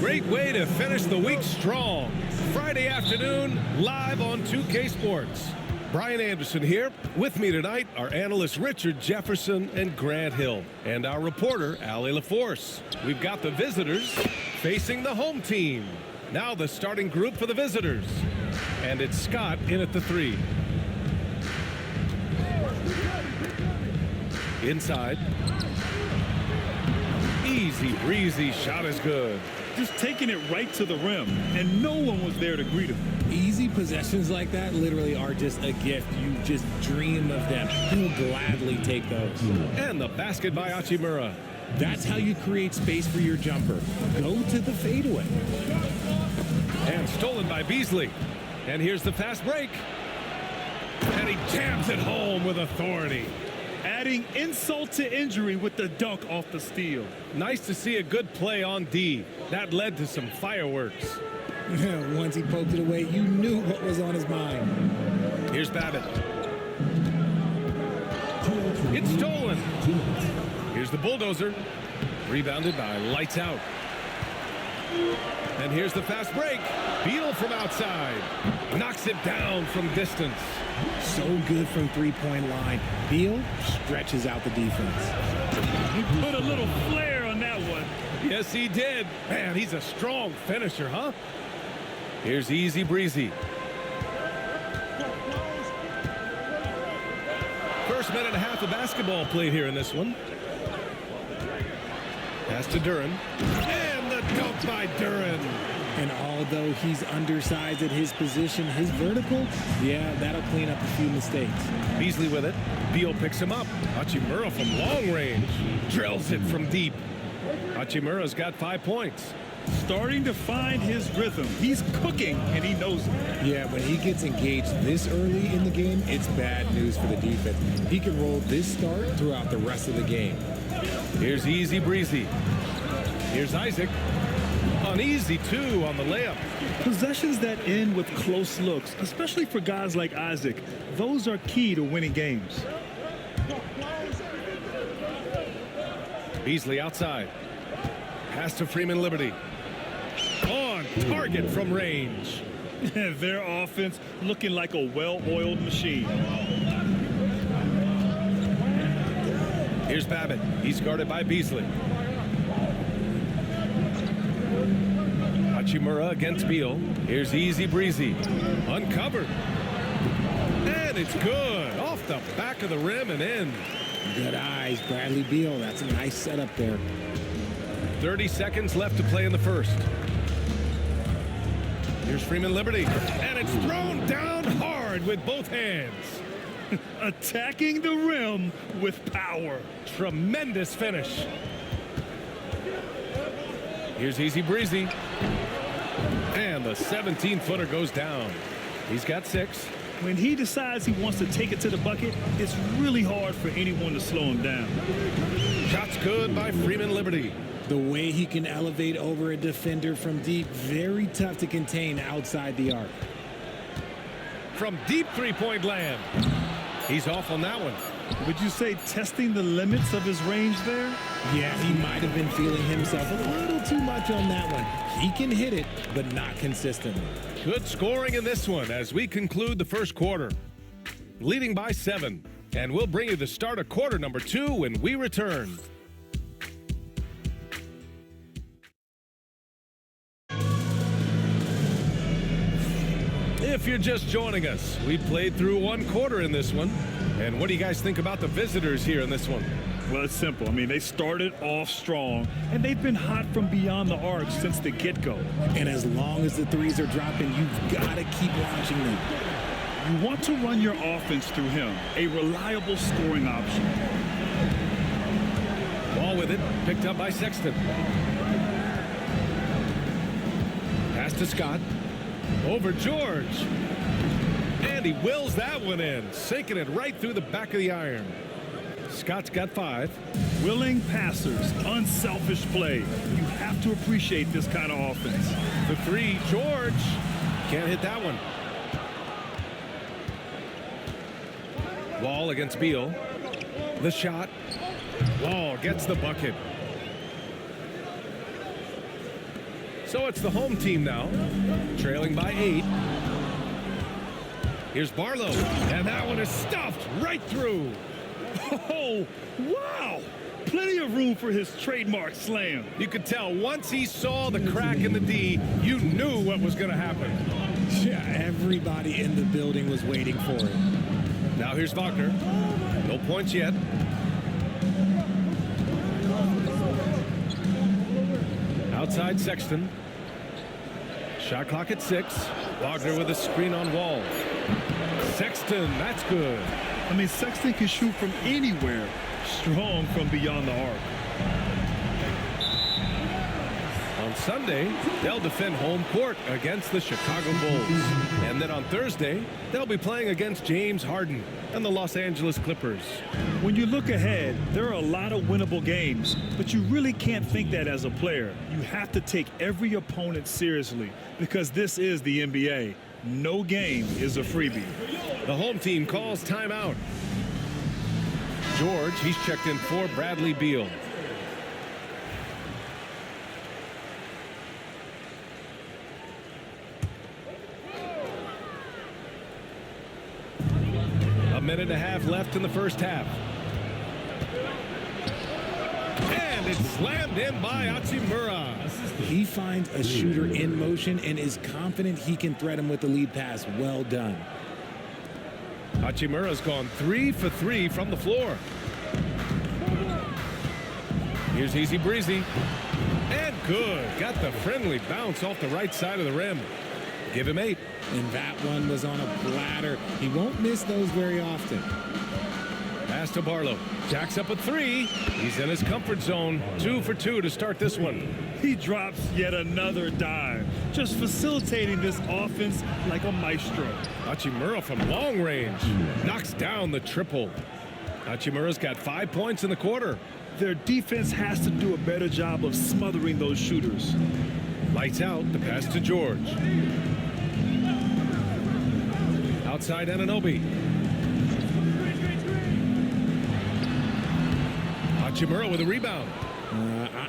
Great way to finish the week strong. Friday afternoon, live on 2K Sports. Brian Anderson here. With me tonight are analysts Richard Jefferson and Grant Hill, and our reporter, Allie LaForce. We've got the visitors facing the home team. Now the starting group for the visitors. And it's Scott in at the 3. Inside. Easy breezy shot is good. Just taking it right to the rim, and no one was there to greet him. Easy possessions like that literally are just a gift. You just dream of them. He'll gladly take those. And the basket by Hachimura. That's how you create space for your jumper. Go to the fadeaway. And stolen by Beasley. And here's the fast break. And he jams it home with authority. Adding insult to injury with the dunk off the steal. Nice to see a good play on D. That led to some fireworks. Once he poked it away, you knew what was on his mind. Here's Babbitt. It's stolen. Here's the bulldozer. Rebounded by Lights Out. And here's the fast break. Beal from outside. Knocks it down from distance. So good from three-point line. Beal stretches out the defense. He put a little flair on that one. Yes, he did. Man, he's a strong finisher, huh? Here's Easy Breezy. First minute and a half of basketball played here in this one. Pass to Duren. And the dunk by Duren. And although he's undersized at his position, his vertical, yeah, that'll clean up a few mistakes. Beasley with it. Beal picks him up. Hachimura from long range. Drills it from deep. Hachimura's got 5 points. Starting to find his rhythm. He's cooking, and he knows it. Yeah, when he gets engaged this early in the game, it's bad news for the defense. He can roll this start throughout the rest of the game. Here's Easy Breezy. Here's Isaac. An easy 2 on the layup. Possessions that end with close looks, especially for guys like Isaac, those are key to winning games. Beasley outside. Pass to Freeman Liberty. On target from range. Their offense looking like a well-oiled machine. Here's Babbitt. He's guarded by Beasley. Hachimura against Beal. Here's Easy Breezy. Uncovered. And it's good. Off the back of the rim and in. Good eyes, Bradley Beal. That's a nice setup there. 30 seconds left to play in the first. Here's Freeman Liberty. And it's thrown down hard with both hands. Attacking the rim with power. Tremendous finish. Here's Easy Breezy. And the 17-footer goes down. He's got 6. When he decides he wants to take it to the bucket, it's really hard for anyone to slow him down. Shots good by Freeman Liberty. The way he can elevate over a defender from deep, very tough to contain outside the arc. From deep three-point land. He's off on that one. Would you say testing the limits of his range there? Yeah, he might have been feeling himself a little too much on that one. He can hit it, but not consistently. Good scoring in this one as we conclude the first quarter. Leading by 7. And we'll bring you the start of quarter number 2 when we return. If you're just joining us, we played through 1 quarter in this one. And what do you guys think about the visitors here in this one? Well, it's simple. I mean, they started off strong, and they've been hot from beyond the arc since the get-go. And as long as the threes are dropping, you've got to keep launching them. You want to run your offense through him, a reliable scoring option. Ball with it, picked up by Sexton. Pass to Scott. Over George. And he wills that one in, sinking it right through the back of the iron. Scott's got 5. Willing passers, unselfish play. You have to appreciate this kind of offense. The 3, George. Can't hit that one. Wall against Beal. The shot. Wall gets the bucket. So it's the home team now, trailing by 8. Here's Barlow, and that one is stuffed right through. Oh, wow. Plenty of room for his trademark slam. You could tell once he saw the crack in the D, you knew what was going to happen. Yeah, everybody in the building was waiting for it. Now here's Wagner. No points yet. Outside Sexton. Shot clock at 6. Wagner with a screen on Wall. Sexton, that's good. I mean, Sexton can shoot from anywhere. Strong from beyond the arc. On Sunday, they'll defend home court against the Chicago Bulls. And then on Thursday, they'll be playing against James Harden and the Los Angeles Clippers. When you look ahead, there are a lot of winnable games, but you really can't think that as a player. You have to take every opponent seriously because this is the NBA. No game is a freebie. The home team calls timeout. George, he's checked in for Bradley Beal. A minute and a half left in the first half. And it's slammed in by Hachimura. He finds a shooter in motion and is confident he can threat him with the lead pass. Well done. Hachimura's gone 3 for 3 from the floor. Here's Easy Breezy. And good. Got the friendly bounce off the right side of the rim. Give him 8. And that one was on a platter. He won't miss those very often. Pass to Barlow. Jacks up a 3. He's in his comfort zone. 2 for 2 to start this one. He drops yet another dime, just facilitating this offense like a maestro. Hachimura from long range knocks down the triple. Hachimura's got 5 points in the quarter. Their defense has to do a better job of smothering those shooters. Lights out. The pass to George. Outside Anunoby. Hachimura with a rebound.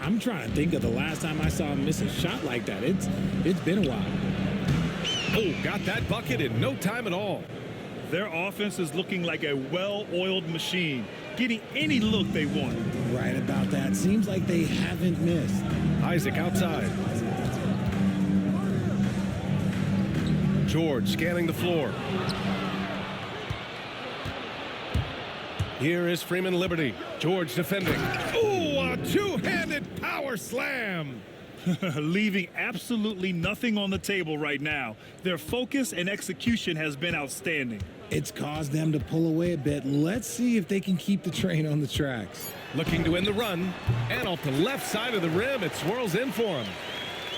I'm trying to think of the last time I saw him miss a shot like that. It's been a while. Oh, got that bucket in no time at all. Their offense is looking like a well-oiled machine, getting any look they want. Right about that. Seems like they haven't missed. Isaac outside. George scanning the floor. Here is Freeman Liberty. George defending. Ooh, a two-handed power slam. Leaving absolutely nothing on the table right now. Their focus and execution has been outstanding. It's caused them to pull away a bit. Let's see if they can keep the train on the tracks. Looking to end the run. And off the left side of the rim, it swirls in for him.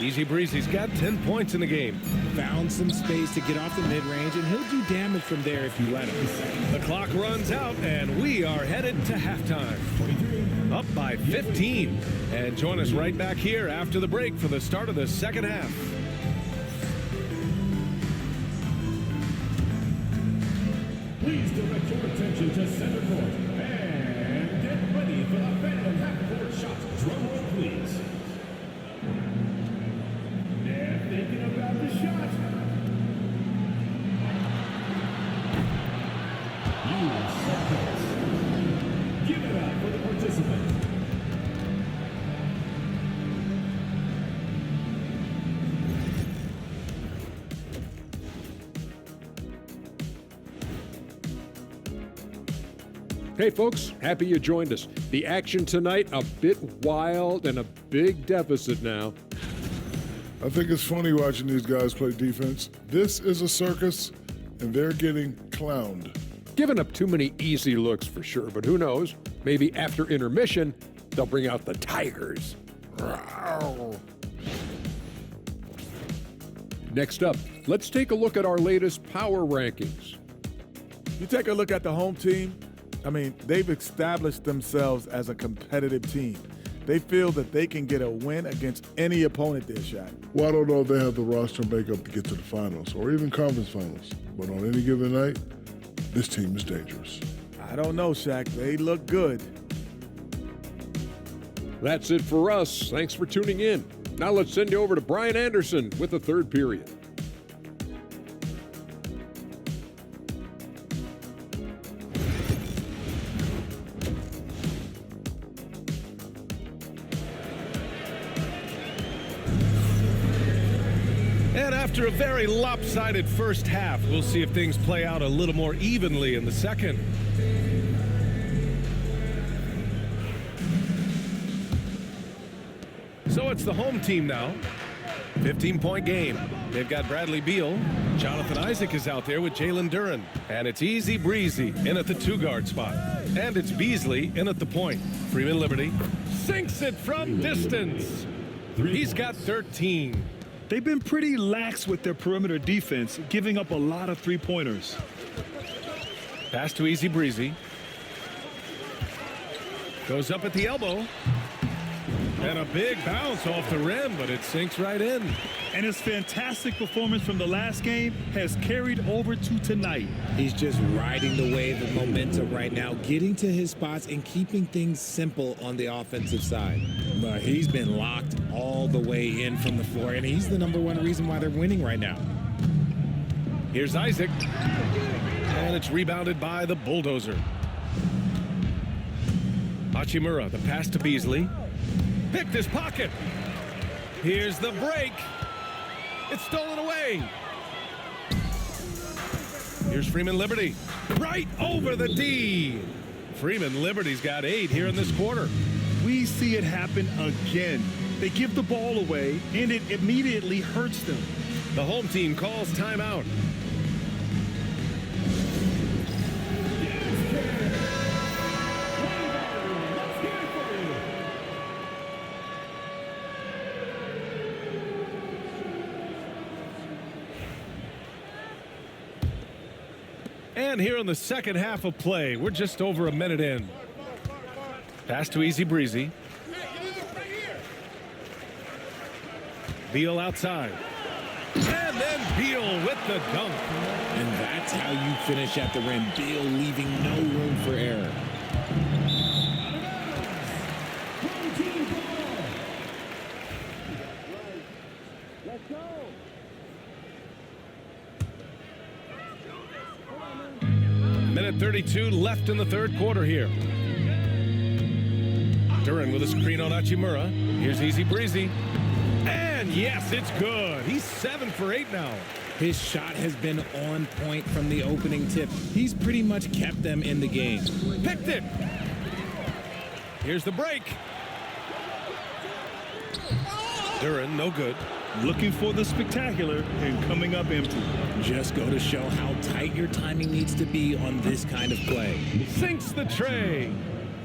Easy Breezy's got 10 points in the game. Found some space to get off the mid-range, and he'll do damage from there if you let him. The clock runs out, and we are headed to halftime. Up by 15. And join us right back here after the break for the start of the second half. Please direct your attention to center court and get ready for the Phantom half-court shot. Drum roll, please. And thinking about the shot. You seconds. Give it up for the participant. Hey folks, happy you joined us. The action tonight, a bit wild and a big deficit now. I think it's funny watching these guys play defense. This is a circus, and they're getting clowned. Giving up too many easy looks for sure, but who knows? Maybe after intermission, they'll bring out the Tigers. Rawr. Next up, let's take a look at our latest power rankings. You take a look at the home team, they've established themselves as a competitive team. They feel that they can get a win against any opponent they're shot. Well, I don't know if they have the roster makeup to get to the finals or even conference finals, but on any given night, this team is dangerous. I don't know, Shaq. They look good. That's it for us. Thanks for tuning in. Now let's send you over to Brian Anderson with the third period. And after a very lopsided first half, we'll see if things play out a little more evenly in the second. So it's the home team now. 15-point game. They've got Bradley Beal. Jonathan Isaac is out there with Jalen Duren. And it's Easy Breezy in at the two-guard spot. And it's Beasley in at the point. Freeman Liberty sinks it from distance. He's got 13. They've been pretty lax with their perimeter defense, giving up a lot of three-pointers. Pass to Easy Breezy. Goes up at the elbow. And a big bounce off the rim, but it sinks right in. And his fantastic performance from the last game has carried over to tonight. He's just riding the wave of momentum right now, getting to his spots and keeping things simple on the offensive side. But he's been locked all the way in from the floor, and he's the #1 reason why they're winning right now. Here's Isaac. And it's rebounded by the Bulldozer. Hachimura, the pass to Beasley. Picked his pocket. Here's the break. It's stolen away. Here's Freeman Liberty. Right over the D. Freeman Liberty's got 8 here in this quarter. We see it happen again. They give the ball away, and it immediately hurts them. The home team calls timeout. And here in the second half of play, we're just over a minute in. Pass to Easy Breezy. Beal outside. And then Beal with the dunk. And that's how you finish at the rim. Beal leaving no room for error. Minute 32 left in the third quarter here. Duren with a screen on Hachimura. Here's Easy Breezy. And yes, it's good. He's 7 for 8 now. His shot has been on point from the opening tip. He's pretty much kept them in the game. Picked it. Here's the break. Duren, no good. Looking for the spectacular and coming up empty. Just go to show how tight your timing needs to be on this kind of play. Sinks the tray.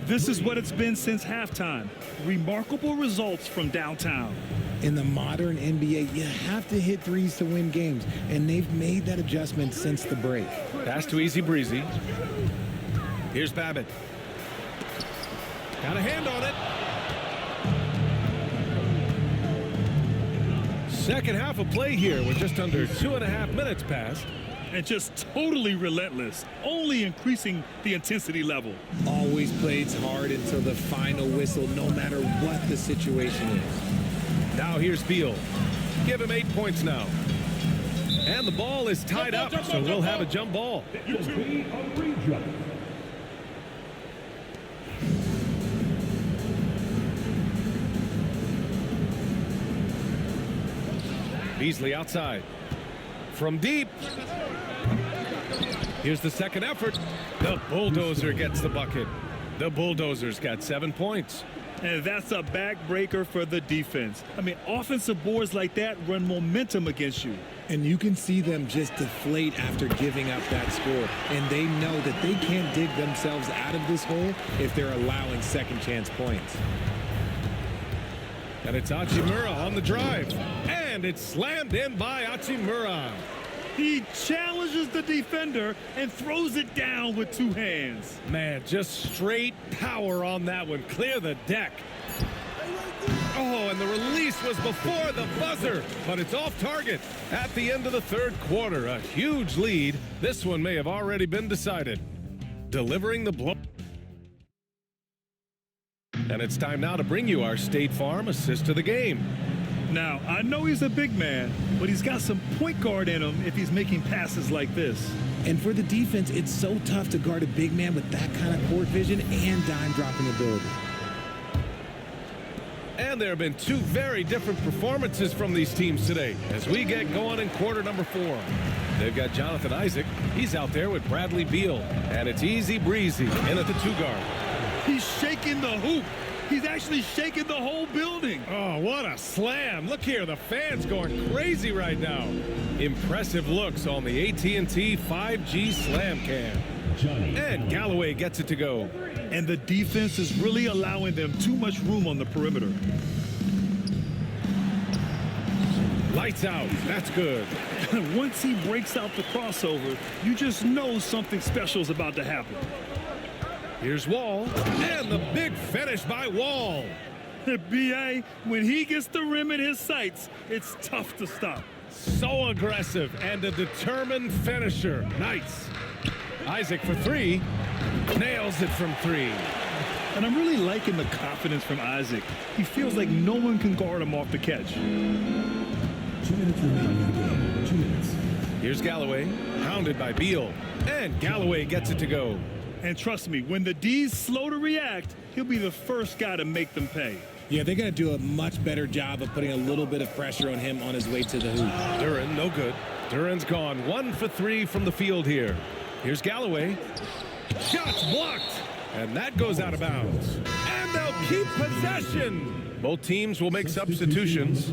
This is what it's been since halftime. Remarkable results from downtown. In the modern NBA, you have to hit threes to win games, and they've made that adjustment since the break. Pass to Easy Breezy. Here's Babbitt. Got a hand on it. Second half of play here. We're just under 2.5 minutes past. And just totally relentless, only increasing the intensity level. Always plays hard until the final whistle, no matter what the situation is. Now here's Beal. Give him 8 points now. And the ball is tied up, so we'll have a jump ball. It will be a re-jump. Beasley outside. From deep. Here's the second effort. The Bulldozer gets the bucket. The Bulldozer's got 7 points. And that's a backbreaker for the defense. I mean, offensive boards like that run momentum against you. And you can see them just deflate after giving up that score. And they know that they can't dig themselves out of this hole if they're allowing second chance points. And it's Hachimura on the drive. And it's slammed in by Hachimura. He challenges the defender and throws it down with 2 hands. Man, just straight power on that one. Clear the deck. Oh, and the release was before the buzzer, but it's off target at the end of the third quarter. A huge lead. This one may have already been decided. Delivering the blow. And it's time now to bring you our State Farm assist of the game. Now, I know he's a big man, but he's got some point guard in him if he's making passes like this. And for the defense, it's so tough to guard a big man with that kind of court vision and dime dropping ability. And there have been two very different performances from these teams today as we get going in quarter number 4. They've got Jonathan Isaac. He's out there with Bradley Beal. And it's easy breezy in at the 2-guard. He's shaking the hoop. He's actually shaking the whole building. Oh, what a slam. Look here, the fans going crazy right now. Impressive looks on the AT&T 5G Slam Cam. And Galloway gets it to go. And the defense is really allowing them too much room on the perimeter. Lights out. That's good. Once he breaks out the crossover, you just know something special is about to happen. Here's Wall. And the big finish by Wall. B.A., when he gets the rim in his sights, it's tough to stop. So aggressive and a determined finisher. Nice. Isaac for 3. Nails it from 3. And I'm really liking the confidence from Isaac. He feels like no one can guard him off the catch. 2 minutes remaining in the game. 2 minutes. Here's Galloway, hounded by Beal. And Galloway gets it to go. And trust me, when the D's slow to react, he'll be the first guy to make them pay. Yeah, they're going to do a much better job of putting a little bit of pressure on him on his way to the hoop. Duran, no good. Duran's gone 1 for 3 from the field here. Here's Galloway. Shots blocked. And that goes out of bounds. And they'll keep possession. Both teams will make substitutions.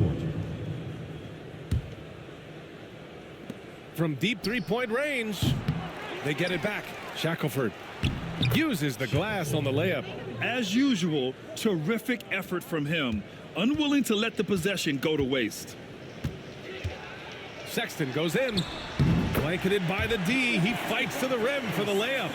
From deep three-point range, they get it back. Shackelford uses the glass on the layup. As usual, terrific effort from him, unwilling to let the possession go to waste. Sexton goes in. Blanketed by the D. He fights to the rim for the layup.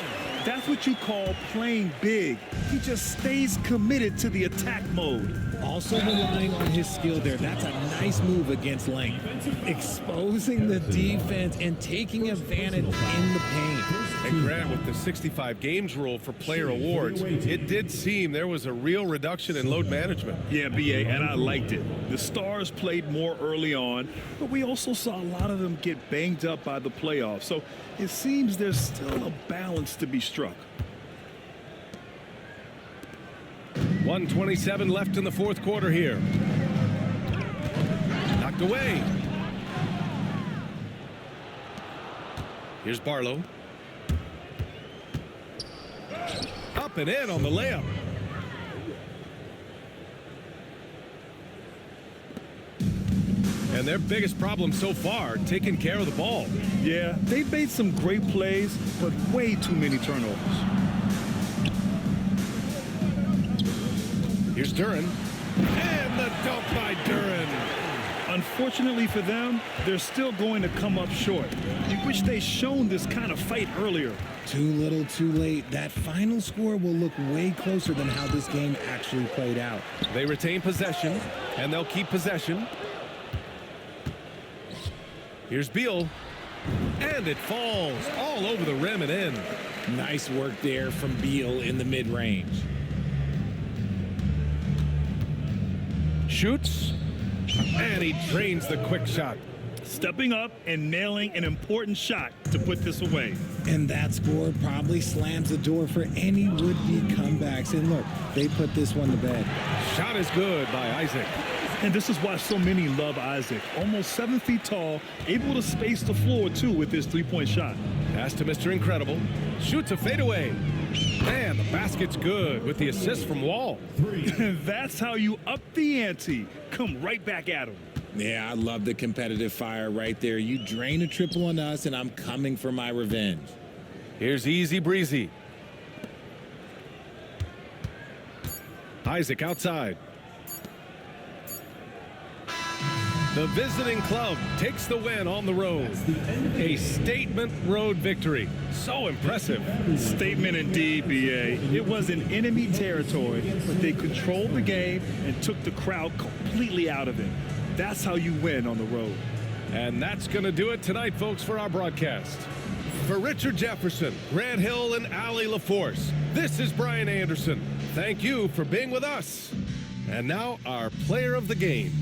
That's what you call playing big. He just stays committed to the attack mode. Also relying on his skill there. That's a nice move against length. Exposing the defense and taking advantage in the paint. And Grant, with the 65 games rule for player awards, it did seem there was a real reduction in load management. Yeah, B.A., and I liked it. The stars played more early on, but we also saw a lot of them get banged up by the playoffs. So it seems there's still a balance to be struck. 1:27 left in the fourth quarter here. Knocked away. Here's Barlow. Up and in on the layup. And their biggest problem so far, taking care of the ball. Yeah, they've made some great plays, but way too many turnovers. Here's Duran. And the dunk by Duran. Unfortunately for them, they're still going to come up short. You wish they'd shown this kind of fight earlier. Too little, too late. That final score will look way closer than how this game actually played out. They retain possession, and they'll keep possession. Here's Beal. And it falls all over the rim and in. Nice work there from Beal in the mid-range. Shoots. And he drains the quick shot. Stepping up and nailing an important shot to put this away. And that score probably slams the door for any would-be comebacks. And look, they put this one to bed. Shot is good by Isaac. And this is why so many love Isaac. Almost 7 feet tall, able to space the floor, too, with his three-point shot. Pass to Mr. Incredible. Shoots a fadeaway. And the basket's good with the assist from Wall. That's how you up the ante. Come right back at him. Yeah, I love the competitive fire right there. You drain a triple on us, and I'm coming for my revenge. Here's Easy Breezy. Isaac outside. The visiting club takes the win on the road. A statement road victory. So impressive. Statement indeed, B.A. It was in enemy territory, but they controlled the game and took the crowd completely out of it. That's how you win on the road. And that's going to do it tonight, folks, for our broadcast. For Richard Jefferson, Grant Hill, and Allie LaForce, this is Brian Anderson. Thank you for being with us. And now, our player of the game.